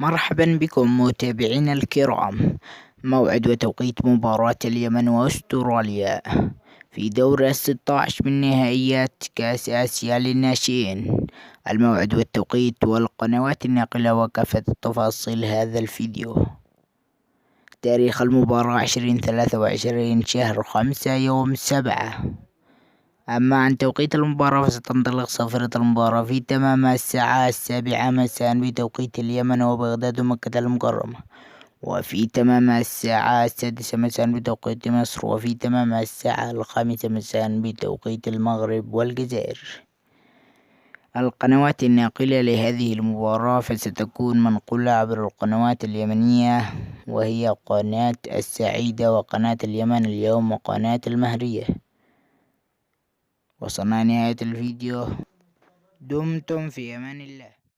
مرحبا بكم متابعينا الكرام. موعد وتوقيت مباراة اليمن وأستراليا في دور 16 من نهائيات كأس آسيا للناشئين. الموعد والتوقيت والقنوات الناقلة وكافة تفاصيل هذا الفيديو. تاريخ المباراة 20/23 شهر 5 يوم 7. أما عن توقيت المباراة فستنطلق صافرة المباراة في تمام الساعة 7 مساء بتوقيت اليمن وبغداد ومكة المكرمة، وفي تمام الساعة 6 مساء بتوقيت مصر، وفي تمام الساعة 5 مساء بتوقيت المغرب والجزائر. القنوات الناقلة لهذه المباراة فستكون منقولة عبر القنوات اليمنية، وهي قناة السعيدة وقناة اليمن اليوم وقناة المهرية. وصلنا نهاية الفيديو. دمتم في أمان الله.